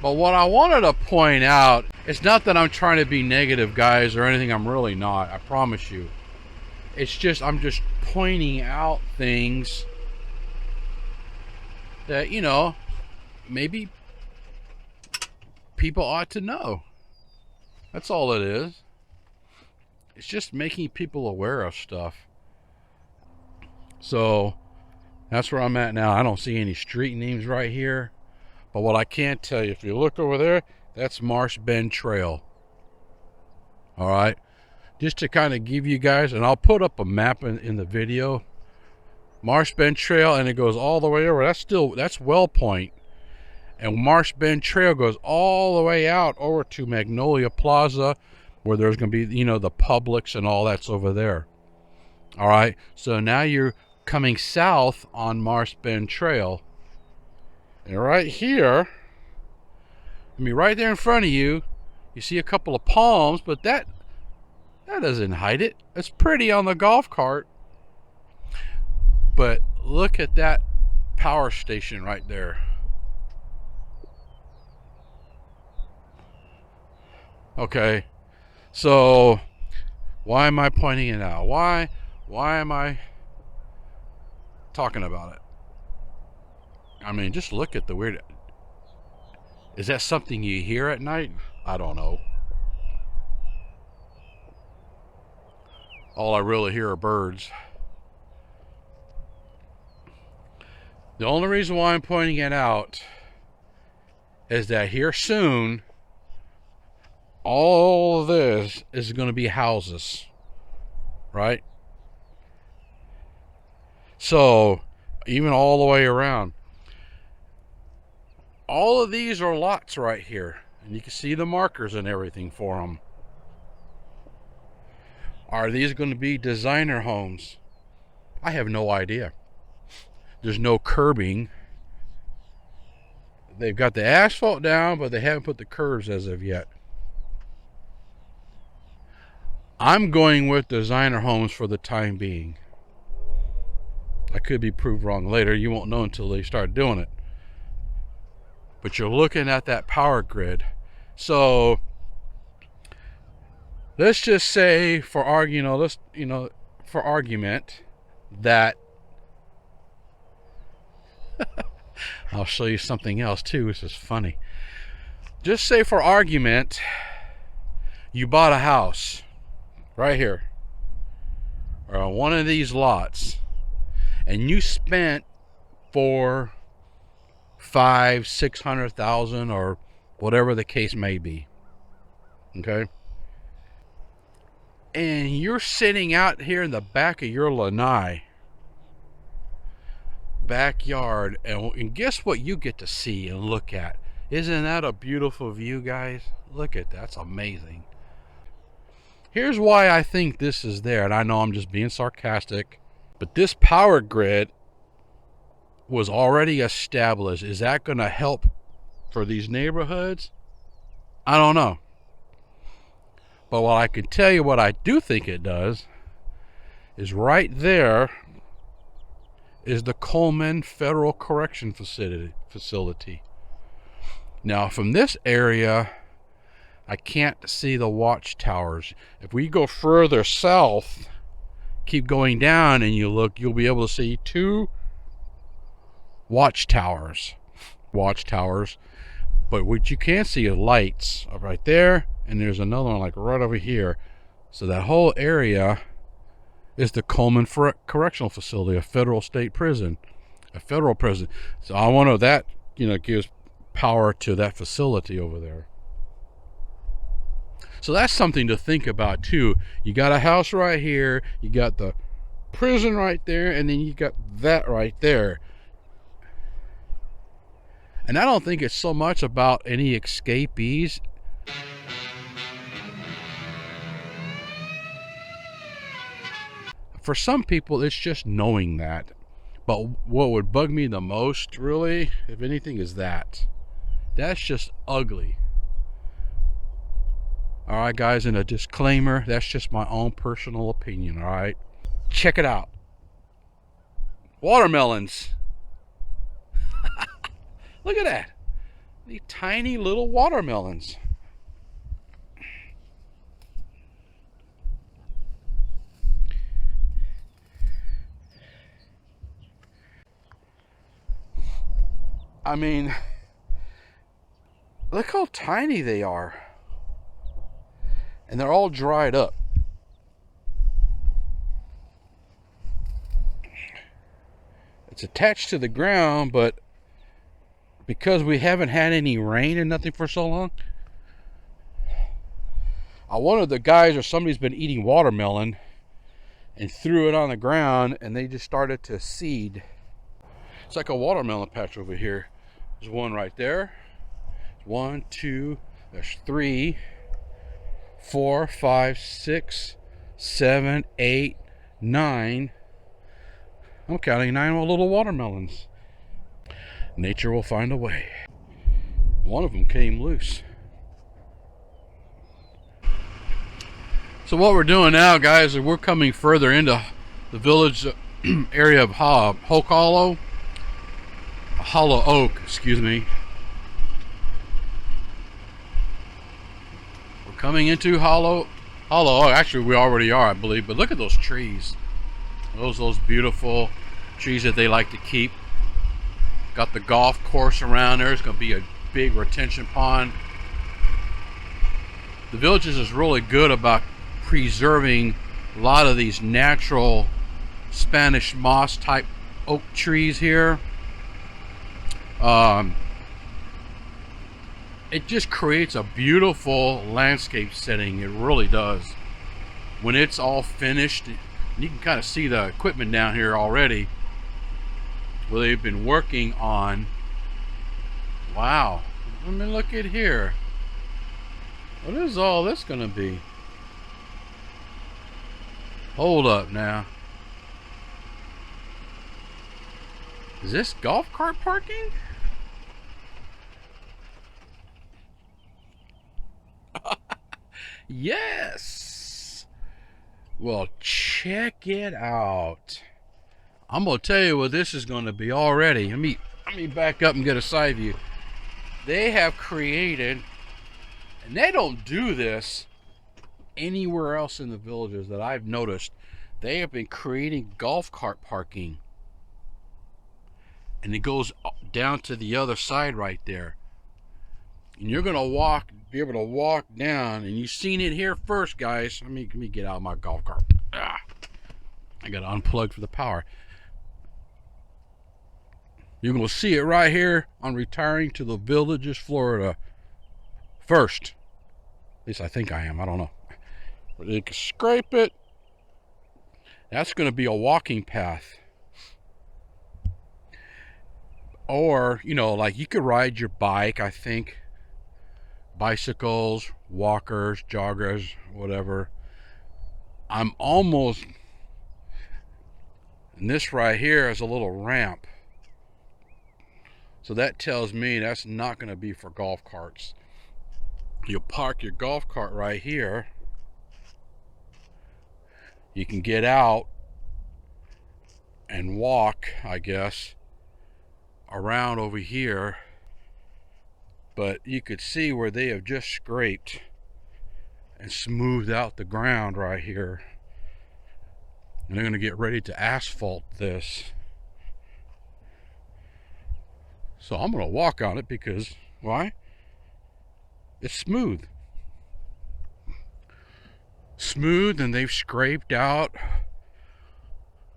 But what I wanted to point out, it's not that I'm trying to be negative, guys, or anything. I'm really not. I promise you. It's just, I'm just pointing out things that, maybe people ought to know. That's all it is. It's just making people aware of stuff. So that's where I'm at now. I don't see any street names right here. But what I can tell you, if you look over there, that's Marsh Bend Trail. All right. Just to kind of give you guys, and I'll put up a map in the video. Marsh Bend Trail, and it goes all the way over. That's Well Point. And Marsh Bend Trail goes all the way out over to Magnolia Plaza, where there's going to be, the Publix and all that's over there. All right. So now you're coming south on Marsh Bend Trail. And right here, right there in front of you, you see a couple of palms, but that doesn't hide it. It's pretty on the golf cart. But look at that power station right there. Okay, so why am I pointing it out? Why am I talking about it? Just look at the weird. Is that something you hear at night? I don't know. All I really hear are birds. The only reason why I'm pointing it out is that here soon, all of this is going to be houses, right? So, even all the way around. All of these are lots right here. And you can see the markers and everything for them. Are these going to be designer homes? I have no idea. There's no curbing. They've got the asphalt down, but they haven't put the curbs as of yet. I'm going with designer homes for the time being. I could be proved wrong later. You won't know until they start doing it. But you're looking at that power grid. So let's just say for argument that I'll show you something else too. This is funny. Just say for argument you bought a house right here or on one of these lots, and you spent for $500,000-$600,000 or whatever the case may be. Okay. And you're sitting out here in the back of your lanai backyard, and guess what you get to see and look at? Isn't that a beautiful view, guys? Look at that. That's amazing. Here's why I think this is there, and I know I'm just being sarcastic, but this power grid was already established. Is that going to help for these neighborhoods? I don't know. But what I can tell you, what I do think it does, is right there is the Coleman Federal Correction Facility. Now, from this area, I can't see the watchtowers. If we go further south, keep going down, and you look, you'll be able to see two watchtowers. But what you can see is lights right there, and there's another one like right over here. So that whole area is the Coleman Correctional Facility, a federal state prison, a federal prison. So I wonder if that, gives power to that facility over there. So that's something to think about too. You got a house right here, you got the prison right there, and then you got that right there. And I don't think it's so much about any escapees. For some people, it's just knowing that. But what would bug me the most, really, if anything, is that. That's just ugly. All right, guys, and a disclaimer, that's just my own personal opinion, all right? Check it out. Watermelons. Look at that. The tiny little watermelons. I mean, look how tiny they are. And they're all dried up. It's attached to the ground, but because we haven't had any rain and nothing for so long, one of the guys or somebody's been eating watermelon and threw it on the ground, and they just started to seed. It's like a watermelon patch over here. There's one right there. 1, 2, there's 3, 4, 5, 6, 7, 8, 9. I'm counting 9 little watermelons. Nature will find a way. One of them came loose. So what we're doing now, guys, is we're coming further into the village area of Hollow Oak, excuse me. We're coming into Hollow Oak. Actually, we already are, I believe. But look at those trees. Those beautiful trees that they like to keep. Got the golf course around there. It's going to be a big retention pond. The villages is really good about preserving a lot of these natural Spanish moss type oak trees here. It just creates a beautiful landscape setting. It really does. When it's all finished, you can kind of see the equipment down here already where they've been working on. Wow, I mean, look at here. What is all this gonna be? Hold up now. Is this golf cart parking? Yes. Well, check it out. I'm gonna tell you what this is gonna be already. Let me back up and get a side view. They have created, and they don't do this anywhere else in the villages that I've noticed. They have been creating golf cart parking, and it goes down to the other side right there. And you're gonna be able to walk down, and you've seen it here first, guys. Let me get out of my golf cart. I gotta unplug for the power. You're gonna see it right here on Retiring to the Villages, Florida. First, at least I think I am. I don't know. But you can scrape it. That's gonna be a walking path. Or, you know, like you could ride your bike, I think. Bicycles, walkers, joggers, whatever. I'm almost, and this right here is a little ramp. So that tells me that's not going to be for golf carts. You'll park your golf cart right here. You can get out and walk, I guess, around over here. But you could see where they have just scraped and smoothed out the ground right here. And they're going to get ready to asphalt this. So I'm going to walk on it because, why? It's smooth. Smooth, and they've scraped out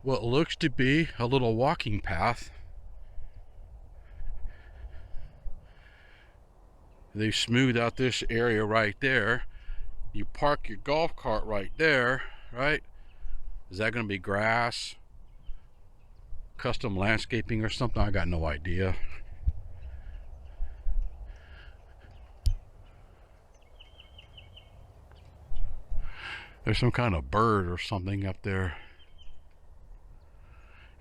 what looks to be a little walking path. They've smoothed out this area right there. You park your golf cart right there, right? Is that going to be grass? Custom landscaping or something? I got no idea. There's some kind of bird or something up there.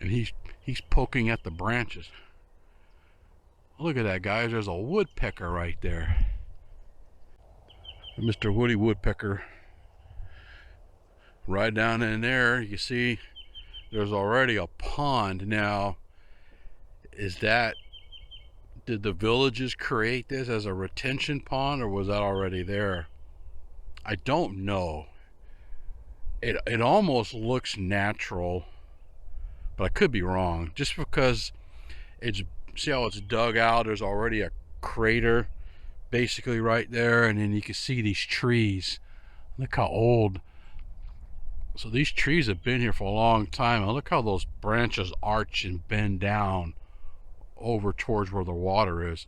And he's poking at the branches. Look at that, guys. There's a woodpecker right there. Mr. Woody Woodpecker. Right down in there, you see there's already a pond. Now, is that Did the villages create this as a retention pond, or was that already there? I don't know. It almost looks natural, but I could be wrong. Just because it's, see how it's dug out, there's already a crater basically right there, and then you can see these trees. Look how old. So these trees have been here for a long time, and look how those branches arch and bend down over towards where the water is.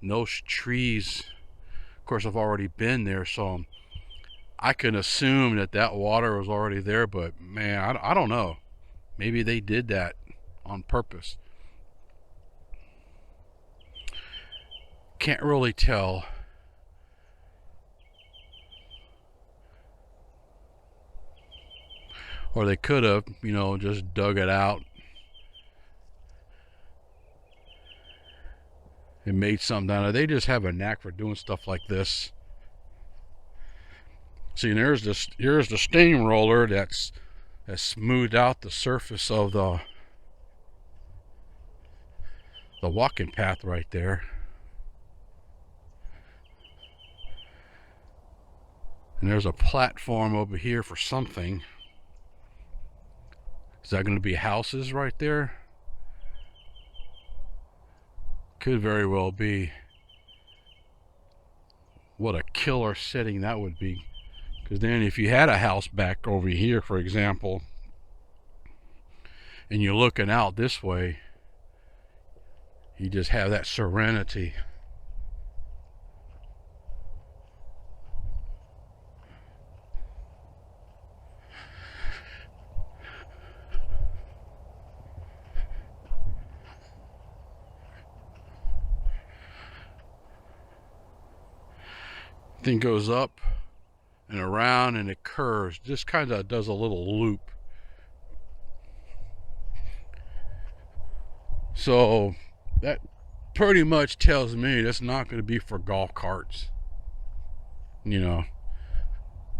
And those trees, of course, have already been there, so I can assume that that water was already there, but man, I don't know. Maybe they did that on purpose. Can't really tell. Or they could have, you know, just dug it out and made something down there. They just have a knack for doing stuff like this. See, here's the steamroller that's smoothed out the surface of the walking path right there. And there's a platform over here for something. Is that going to be houses right there? Could very well be. What a killer setting that would be. Because then if you had a house back over here, for example, and you're looking out this way, you just have that serenity. Thing goes up and around and it curves. Just kind of does a little loop. So that pretty much tells me that's not going to be for golf carts. You know,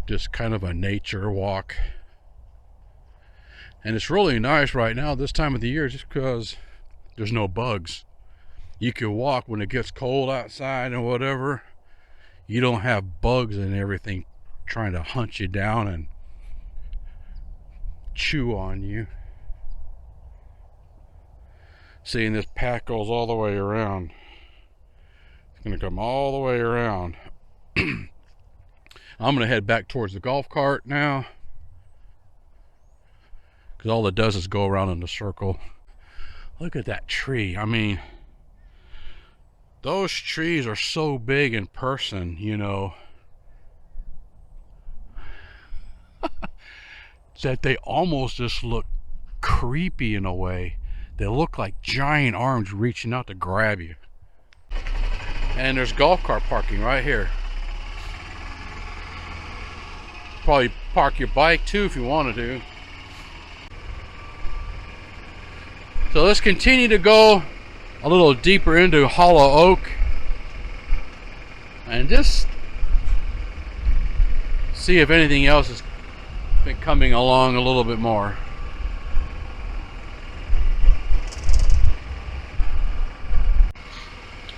just kind of a nature walk. And it's really nice right now this time of the year just because there's no bugs. You can walk when it gets cold outside and whatever. You don't have bugs and everything trying to hunt you down and chew on you. Seeing this path goes all the way around. It's going to come all the way around. I'm going to head back towards the golf cart now, because all it does is go around in a circle. Look at that tree. I mean, those trees are so big in person, you know, that they almost just look creepy in a way. They look like giant arms reaching out to grab you. And there's golf cart parking right here. Probably park your bike too if you wanted to. So let's continue to go a little deeper into Hollow Oak and just see if anything else has been coming along a little bit more.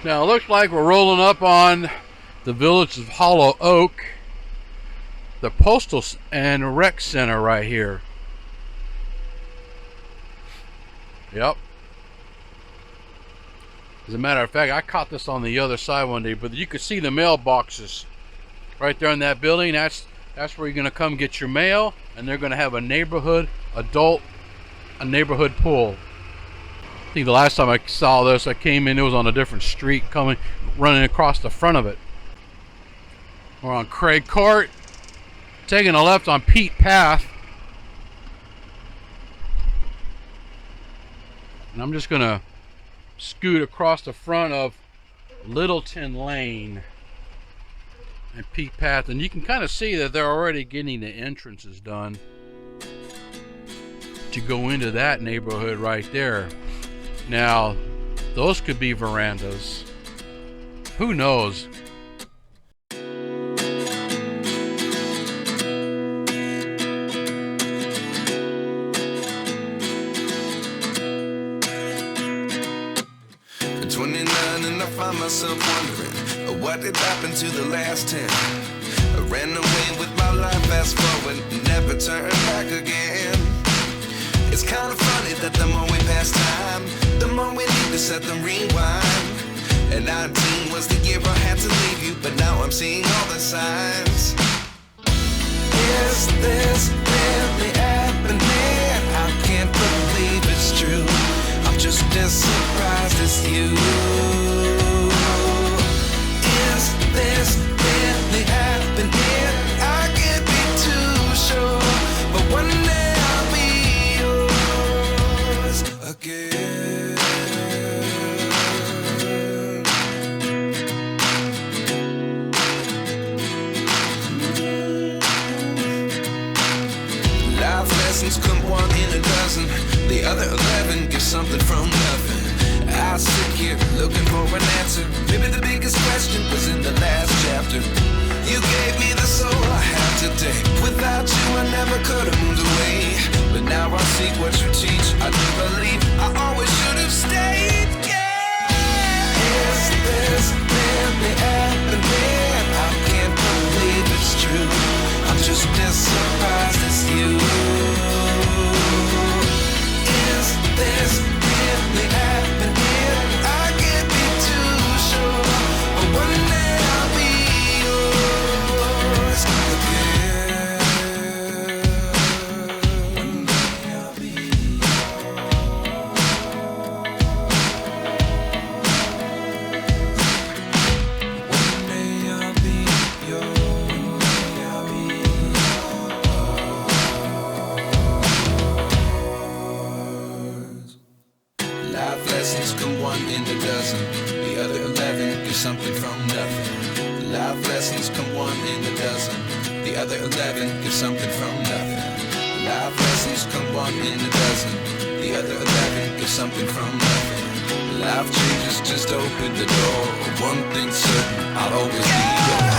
Now it looks like we're rolling up on the village of Hollow Oak, the Postal and Rec Center right here. Yep. As a matter of fact, I caught this on the other side one day, but you could see the mailboxes right there in that building. That's where you're gonna come get your mail, and they're gonna have a neighborhood pool. I think the last time I saw this, I came in, it was on a different street, running across the front of it. We're on Craig Court, taking a left on Pete Path. And I'm just gonna scoot across the front of Littleton Lane and Pete Path, and you can kind of see that they're already getting the entrances done to go into that neighborhood right there. Now, those could be verandas. Who knows? 11 and I find myself wondering what did happen to the last 10. I ran away with my life, fast forward, never turn back again. It's kind of funny that the more we pass time, the more we need to set the rewind. And 19 was the year I had to leave you, but now I'm seeing all the signs. Is this really happening? I can't believe it's true. I'm just as surprised as you. Is this really happening? I can't be too sure, but one day I'll be yours again. Life lessons come one in a dozen. The other 11 give something from nothing. I sit here looking for an answer. Maybe the biggest question was in the last chapter. You gave me the soul I have today. Without you I never could have moved away. But now I see what you teach. I do believe I always should have stayed. Yeah. Is this really happening? I can't believe it's true. I'm just as surprised as you. Is this really happening? I can't be too sure, but one day I'll be yours again. One day I'll be yours. One day I'll be yours. Life lessons come one in a dozen. The other 11 give something from nothing. Life lessons come one in a dozen. The other 11 give something from nothing. Life lessons come one in a dozen. The other 11 give something from nothing. Life changes just open the door. One thing's certain, I'll always be yours.